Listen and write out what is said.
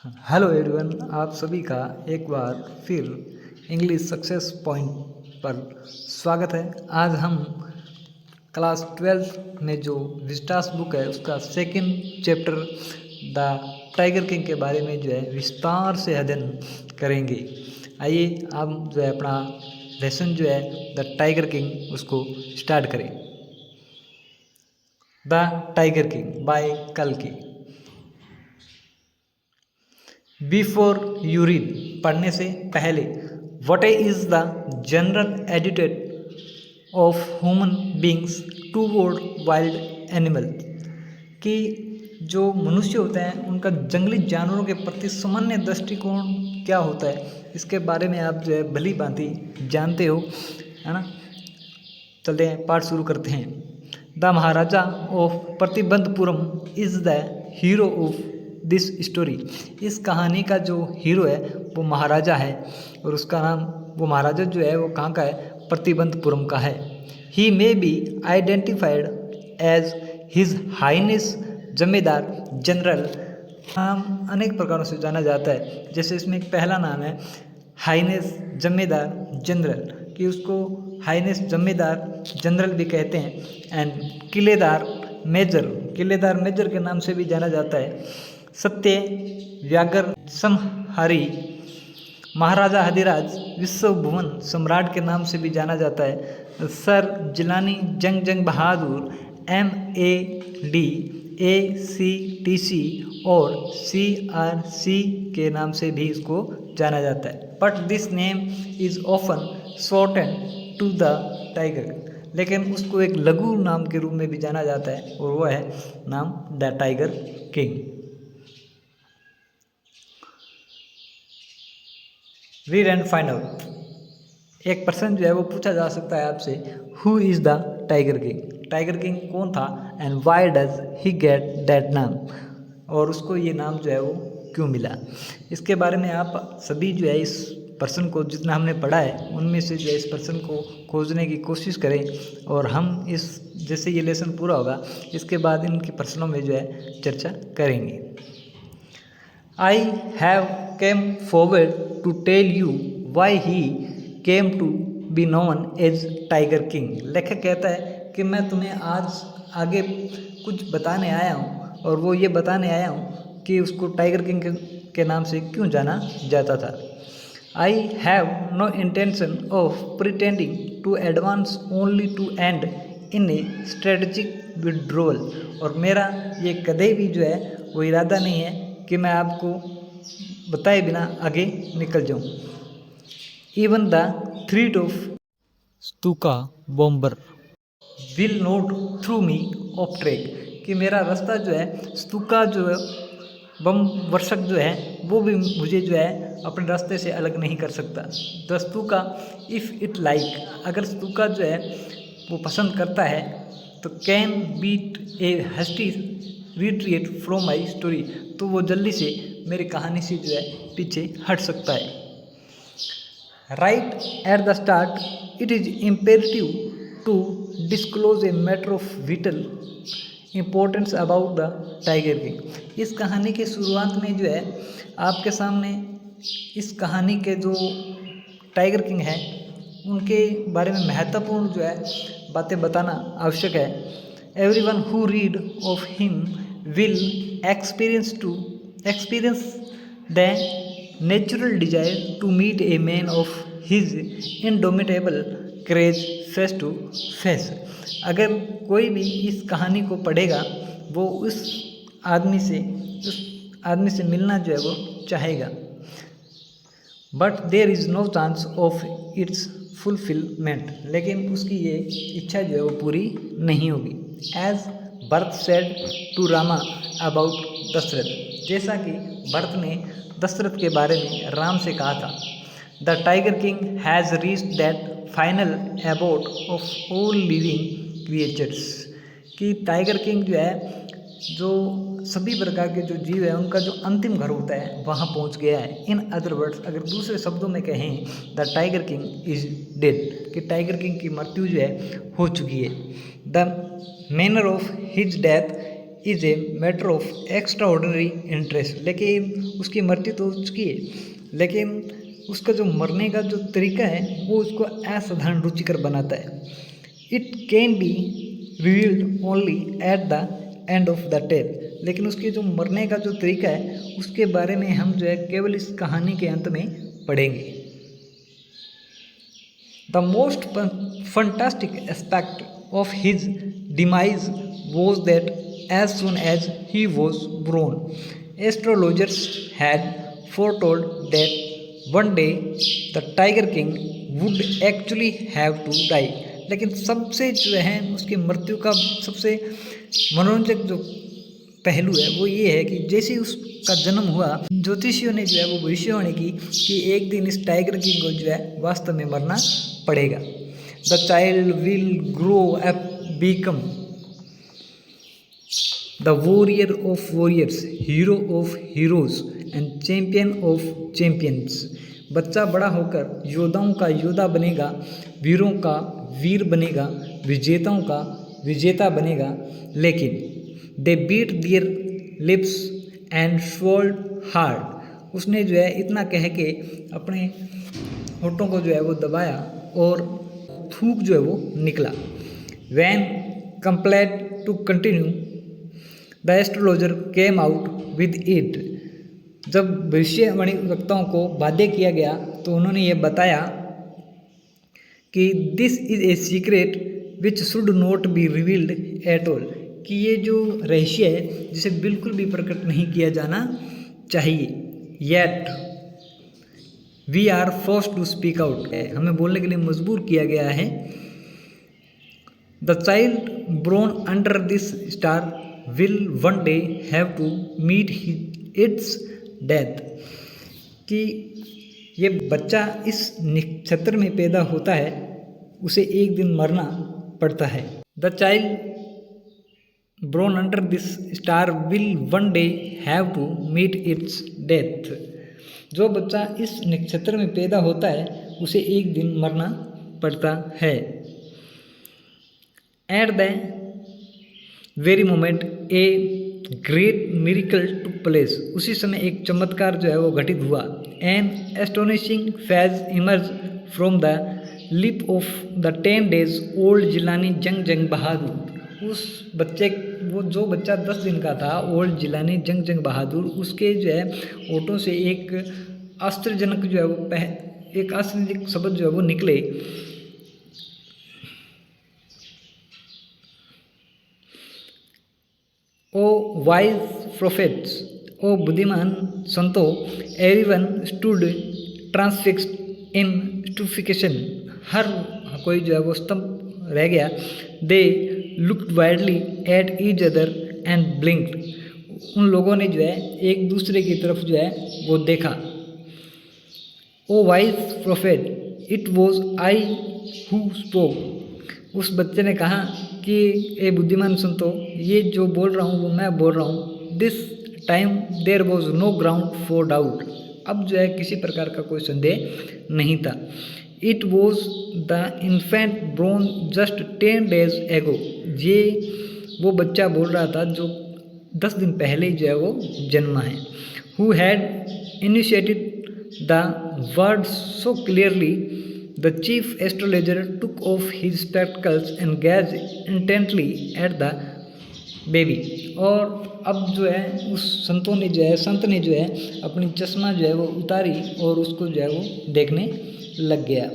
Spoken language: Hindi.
हेलो एवरीवन, आप सभी का एक बार फिर इंग्लिश सक्सेस पॉइंट पर स्वागत है। आज हम क्लास 12 में जो विस्टास बुक है उसका second chapter the tiger king के बारे में जो है विस्तार से अध्ययन करेंगे। आइए हम जो है अपना लेसन जो है द टाइगर किंग उसको स्टार्ट करें। द टाइगर किंग बाय कल्कि। बिफोर यू रीड, पढ़ने से पहले, what is the general attitude of human beings toward wild animal, कि जो मनुष्य होते हैं उनका जंगली जानवरों के प्रति सामान्य दृष्टिकोण क्या होता है, इसके बारे में आप जो है भली भांति जानते हो, है ना। चलते हैं, पाठ शुरू करते हैं। The Maharaja of Pratibandapuram is the hero of this story. इस कहानी का जो हीरो है वो महाराजा है, और उसका नाम, वो महाराजा जो है वो कहाँ का है, प्रतिबंधपुरम का है। He may be identified as his highness zamindar general. नाम अनेक प्रकारों से जाना जाता है, जैसे इसमें एक पहला नाम है हाइनेस जमींदार जनरल, कि उसको हाइनेस जमींदार जनरल भी कहते हैं। एंड किलेदार मेजर, किलेदार मेजर के नाम से भी जाना जाता है। सत्य व्यागर समहारी, महाराजा हदिराज विश्व भुवन सम्राट के नाम से भी जाना जाता है। सर जिलानी जंग बहादुर MAD ACTC और CRC के नाम से भी इसको जाना जाता है। But this name is often shortened to the tiger, लेकिन उसको एक लघु नाम के रूप में भी जाना जाता है, और वह है नाम the tiger king. Read and find out. एक प्रश्न जो है वो पूछा जा सकता है आपसे, who is the tiger king, tiger king कौन था, and why does he get that नाम, और उसको ये नाम जो है वो क्यों मिला। इसके बारे में आप सभी जो है इस प्रश्न को, जितना हमने पढ़ा है उनमें से जो है इस प्रश्न को खोजने की कोशिश करें, और हम इस, जैसे ये लेसन पूरा होगा इसके बाद इनके प्रश्नों में जो है चर्चा करेंगे। I have came forward to tell you why he came to be known as Tiger King। लेखक कहता है कि मैं तुम्हें आज आगे कुछ बताने आया हूँ, और वो ये बताने आया हूँ कि उसको टाइगर किंग के नाम से क्यों जाना जाता था। I have no intention of pretending to advance, only to end in a strategic withdrawal। और मेरा ये कदे भी जो है वो इरादा नहीं है कि मैं आपको बताए बिना आगे निकल जाऊं। Even the threat of Stuka bomber will not through me off track, कि मेरा रास्ता जो है स्तूका जो है बम वर्षक जो है वो भी मुझे जो है अपने रास्ते से अलग नहीं कर सकता। The Stuka if it like, अगर स्तूका जो है वो पसंद करता है तो can beat a hasty retreat from my story, तो वो जल्दी से मेरी कहानी से जो है पीछे हट सकता है। Right at the start it is imperative to disclose a matter of vital importance about the tiger king. इस कहानी के शुरुआत में जो है आपके सामने इस कहानी के जो टाइगर किंग हैं उनके बारे में महत्वपूर्ण जो है बातें बताना आवश्यक है। Everyone who read of him will experience the natural desire to meet a man of his indomitable courage face to face। अगर कोई भी इस कहानी को पढ़ेगा वो उस आदमी से मिलना जो है वो चाहेगा। But there is no chance of its fulfilment, लेकिन उसकी ये इच्छा जो है वो पूरी नहीं होगी। As Bharat said to Rama about Dasharath, जैसा कि भरत ने दशरथ के बारे में राम से कहा था। The tiger king has reached that final abode of all living creatures, कि टाइगर किंग जो है जो सभी प्रकार के जो जीव है उनका जो अंतिम घर होता है वहाँ पहुँच गया है। इन अदर वर्ड्स, अगर दूसरे शब्दों में कहें, the tiger king is dead, कि टाइगर किंग की मृत्यु जो है हो चुकी है। The manner of his death is a matter of extra ordinary interest. लेकिन उसकी मृत्यु तो हो चुकी है, लेकिन उसका जो मरने का जो तरीका है वो उसको असाधारण रुचिकर बनाता है। It can be revealed only at the end of the tale. लेकिन उसके जो मरने का जो तरीका है उसके बारे में हम जो है केवल इस कहानी के अंत में पढ़ेंगे। The most fantastic aspect of his demise was that as soon as he was born, astrologers had foretold that one day the Tiger King would actually have to die। लेकिन सबसे जो है उसकी मृत्यु का सबसे मनोरंजक जो पहलू है वो ये है कि जैसे ही उसका जन्म हुआ, ज्योतिषियों ने जो है वो भविष्यवाणी की कि एक दिन इस टाइगर किंग को जो है वास्तव में मरना पड़ेगा। The child will grow up, become the warrior of warriors, hero of heroes and champion of champions. बच्चा बड़ा होकर योद्धाओं का योद्धा बनेगा, वीरों का वीर बनेगा, विजेताओं का विजेता बनेगा। लेकिन they bit their lips and swallowed hard. उसने जो है इतना कह के अपने होठों को जो है वो दबाया और थूक जो है वो निकला। When compelled to continue the astrologer came out with it. जब भविष्यवाणी वक्ताओं को बाध्य किया गया तो उन्होंने ये बताया कि this is a secret which should not be revealed at all, कि ये जो रहस्य है जिसे बिल्कुल भी प्रकट नहीं किया जाना चाहिए। Yet we are forced to speak out, हमें बोलने के लिए मजबूर किया गया है। The child born under this star will one day have to meet its death, कि ये बच्चा इस नक्षत्र में पैदा होता है, उसे एक दिन मरना पड़ता है। The child born under this star will one day have to meet its death. जो बच्चा इस नक्षत्र में पैदा होता है उसे एक दिन मरना पड़ता है। At the very moment a great miracle took place, उसी समय एक चमत्कार जो है वो घटित हुआ। An astonishing phrase emerge from the lip of the 10 days old Jilani Jung Bahadur. उस बच्चे वो जो बच्चा 10 दिन का था, ओल्ड जिलानी जंग बहादुर, उसके जो है ओठों से एक आश्चर्यजनक जो है वो एक आश्चर्यजनक शब्द जो है वो निकले। ओ वाइज प्रोफेट्स, ओ बुद्धिमान संतो, एवरीवन स्टूड ट्रांसफिक्स्ड इन स्टूफिकेशन, हर कोई जो है वो स्तंभ रह गया। They looked widely at each other and ब्लिंक्ड, उन लोगों ने जो है एक दूसरे की तरफ जो है वो देखा। O wise prophet, it was I who spoke, उस बच्चे ने कहा कि ए बुद्धिमान संतो, ये जो बोल रहा हूँ वो मैं बोल रहा हूँ। This time there was no ground for doubt, अब जो है किसी प्रकार का कोई संदेह नहीं था। It was the infant born just 10 days एगो, ये वो बच्चा बोल रहा था जो 10 दिन पहले जो है वो जन्मा है। Who had initiated the word so clearly, the chief astrologer took off his spectacles and gazed intently at the baby। और अब जो है उस संत ने जो है अपनी चश्मा जो है वो उतारी और उसको जो है वो देखने लग गया।